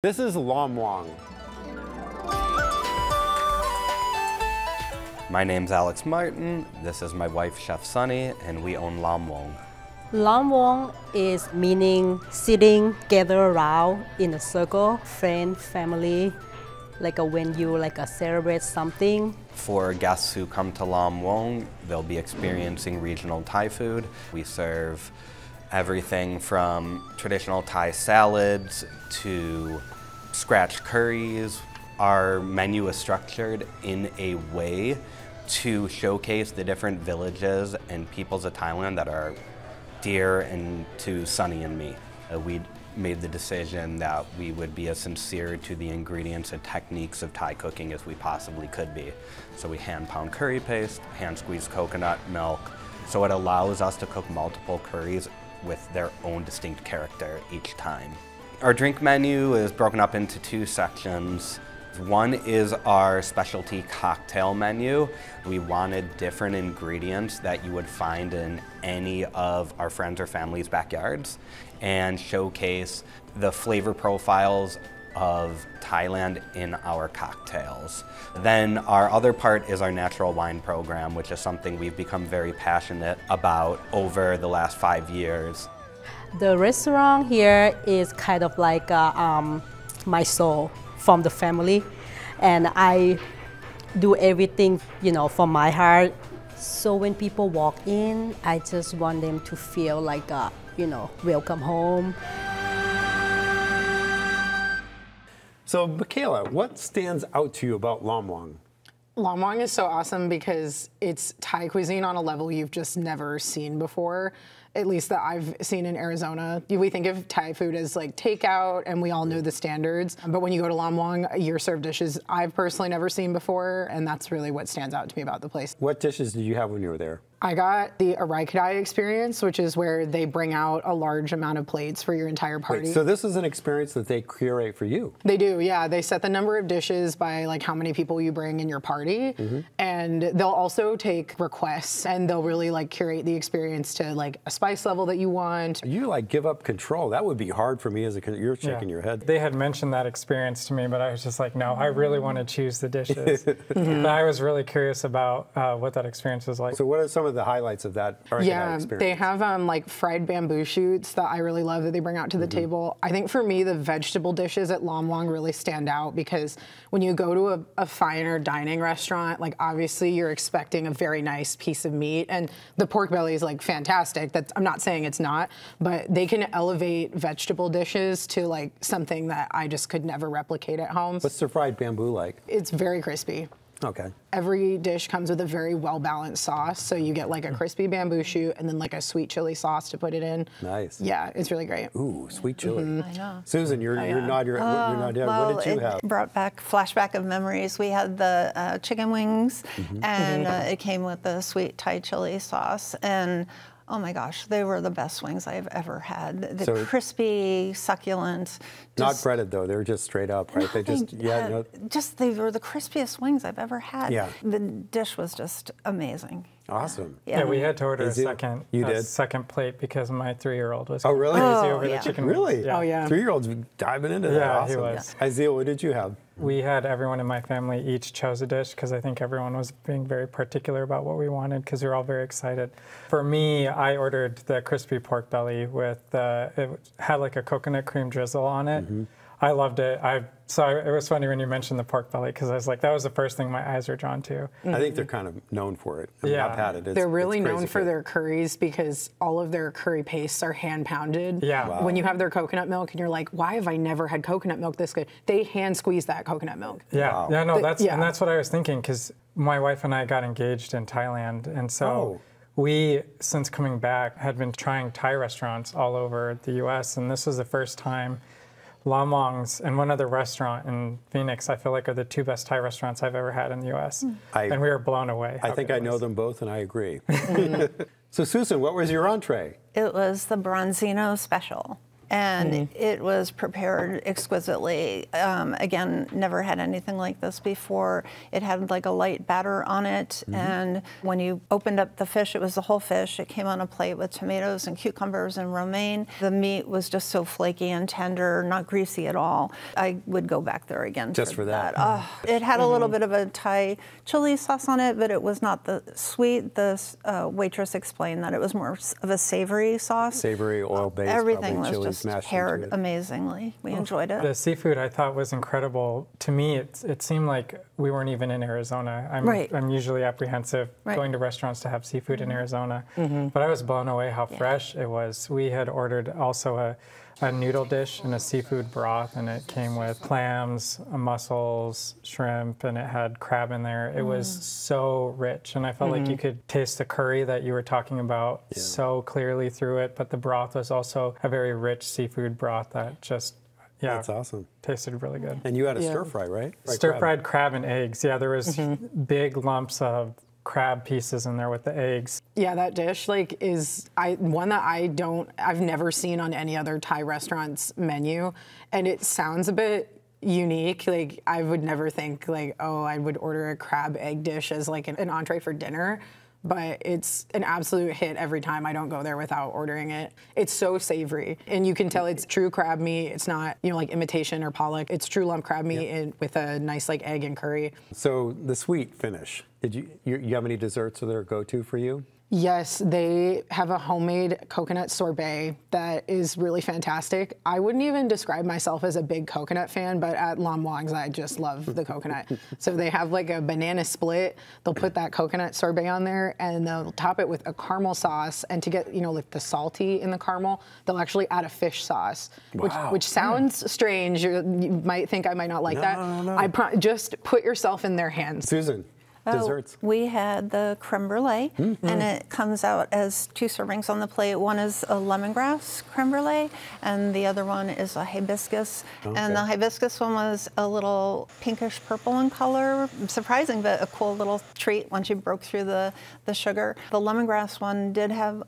This is Lam Wong. My name's Alex Martin, this is my wife Chef Sunny, and we own Lam Wong. Lam Wong is meaning sitting gather around in a circle, friend, family, when you celebrate something. For guests who come to Lam Wong, they'll be experiencing regional Thai food. We serve everything from traditional Thai salads to scratch curries. Our menu is structured in a way to showcase the different villages and peoples of Thailand that are dear and to Sunny and me. We made the decision that we would be as sincere to the ingredients and techniques of Thai cooking as we possibly could be. So we hand pound curry paste, hand squeeze coconut milk. So it allows us to cook multiple curries with their own distinct character each time. Our drink menu is broken up into two sections. One is our specialty cocktail menu. We wanted different ingredients that you would find in any of our friends or family's backyards and showcase the flavor profiles of Thailand in our cocktails. Then our other part is our natural wine program, which is something we've become very passionate about over the last 5 years. The restaurant here is kind of like my soul from the family, and I do everything, from my heart. So when people walk in, I just want them to feel like, welcome home. So, Michaela, what stands out to you about Lam Wong? Lam Wong is so awesome because it's Thai cuisine on a level you've just never seen before, at least that I've seen in Arizona. We think of Thai food as like takeout, and we all know the standards. But when you go to Lam Wong, you're served dishes I've personally never seen before, and that's really what stands out to me about the place. What dishes did you have when you were there? I got the Arai Kadai experience, which is where they bring out a large amount of plates for your entire party. Wait, so this is an experience that they curate for you? They do, yeah. They set the number of dishes by how many people you bring in your party, and they'll also take requests, and they'll really curate the experience to a spice level that you want. You give up control. That would be hard for me as you're shaking your head. They had mentioned that experience to me, but I was just like, no, I really want to choose the dishes. But I was really curious about what that experience was like. So what are some of the highlights of that experience? They have fried bamboo shoots that I really love that they bring out to the table. I think for me, the vegetable dishes at Lam Wong really stand out because when you go to a finer dining restaurant, obviously you're expecting a very nice piece of meat, and the pork belly is fantastic. I'm not saying it's not, but they can elevate vegetable dishes to something that I just could never replicate at home. What's the fried bamboo like? It's very crispy. Okay. Every dish comes with a very well-balanced sauce, so you get a crispy bamboo shoot and then a sweet chili sauce to put it in. Nice. Yeah, it's really great. Ooh, sweet chili. I know. Susan, you're not here. Well, what did you have? It brought back flashback of memories. We had the chicken wings, and it came with the sweet Thai chili sauce, and oh my gosh, they were the best wings I've ever had. The crispy, succulent. Not breaded though, they're just straight up, right? They just, they were the crispiest wings I've ever had. Yeah. The dish was just amazing. Awesome. Yeah, we had to order a second plate because my 3-year-old was really? crazy over the chicken wings. Really? Yeah. Oh yeah. 3-year-olds diving into that. Yeah, awesome. he was. Isaiah, what did you have? We had everyone in my family each chose a dish because I think everyone was being very particular about what we wanted because we were all very excited. For me, I ordered the crispy pork belly with, it had a coconut cream drizzle on it. I loved it. So it was funny when you mentioned the pork belly because I was like, that was the first thing my eyes were drawn to. I think they're kind of known for it. I've had it. They're really known for their curries because all of their curry pastes are hand pounded. Yeah. Wow. When you have their coconut milk and you're like, why have I never had coconut milk this good? They hand squeeze that coconut milk. Yeah. Wow. Yeah, no, and that's what I was thinking because my wife and I got engaged in Thailand, and so we, since coming back, had been trying Thai restaurants all over the U.S., and this was the first time. Lam Wong's and one other restaurant in Phoenix, I feel are the 2 best Thai restaurants I've ever had in the U.S. And we were blown away. I think I know them both, and I agree. So, Susan, what was your entree? It was the Bronzino special. and it was prepared exquisitely. Again, never had anything like this before. It had like a light batter on it, and when you opened up the fish, it was the whole fish. It came on a plate with tomatoes and cucumbers and romaine. The meat was just so flaky and tender, not greasy at all. I would go back there again just for that. Oh, it had a little bit of a Thai chili sauce on it, but it was not the sweet. The waitress explained that it was more of a savory sauce. Savory, oil-based. Everything was just paired amazingly. We enjoyed it. The seafood I thought was incredible. To me, it seemed like we weren't even in Arizona. I'm usually apprehensive going to restaurants to have seafood in Arizona, but I was blown away how fresh it was. We had ordered also a noodle dish and a seafood broth, and it came with clams, mussels, shrimp, and it had crab in there. It was so rich, and I felt like you could taste the curry that you were talking about so clearly through it, but the broth was also a very rich seafood broth that just, that's awesome. Tasted really good. And you had a stir fry, right? Stir-fried crab and eggs. Yeah, there was big lumps of crab pieces in there with the eggs. Yeah, that dish is one that I've never seen on any other Thai restaurant's menu, and it sounds a bit unique. Like, I would never think oh, I would order a crab egg dish as like an entree for dinner. But it's an absolute hit every time. I don't go there without ordering it. It's so savory, and you can tell it's true crab meat. It's not, like imitation or pollock. It's true lump crab meat with a nice like egg and curry. So the sweet finish. Did you have any desserts that are go-to for you? Yes, they have a homemade coconut sorbet that is really fantastic. I wouldn't even describe myself as a big coconut fan, but at Lam Wang's, I just love the coconut. So they have like a banana split. They'll put that coconut sorbet on there, and they'll top it with a caramel sauce. And to get, like the salty in the caramel, they'll actually add a fish sauce, which sounds strange. You might think I might not like that. No. Just put yourself in their hands. Susan. Desserts. We had the creme brulee, and it comes out as 2 servings on the plate. One is a lemongrass creme brulee, and the other one is a hibiscus. And the hibiscus one was a little pinkish purple in color. Surprising, but a cool little treat once you broke through the sugar. The lemongrass one did have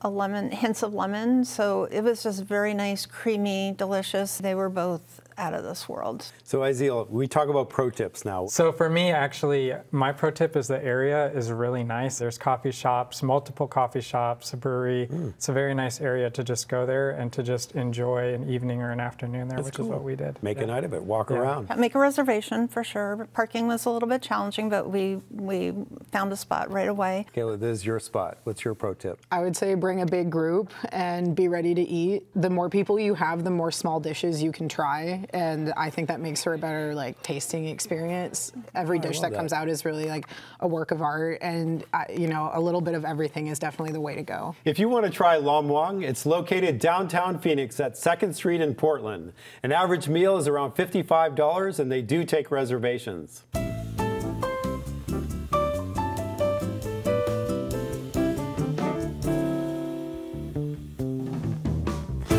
hints of lemon, so it was just very nice, creamy, delicious. They were both out of this world. So Aisil, we talk about pro tips now. So for me, actually, my pro tip is the area is really nice. There's coffee shops, multiple coffee shops, a brewery. It's a very nice area to just go there and to just enjoy an evening or an afternoon there, which is what we did. Make a night of it, walk around. Make a reservation for sure. Parking was a little bit challenging, but we found a spot right away. Kayla, this is your spot. What's your pro tip? I would say bring a big group and be ready to eat. The more people you have, the more small dishes you can try. And I think that makes for a better tasting experience. Every dish that comes out is really like a work of art, and a little bit of everything is definitely the way to go. If you want to try Lam Wang, it's located downtown Phoenix at 2nd Street in Portland. An average meal is around $55, and they do take reservations.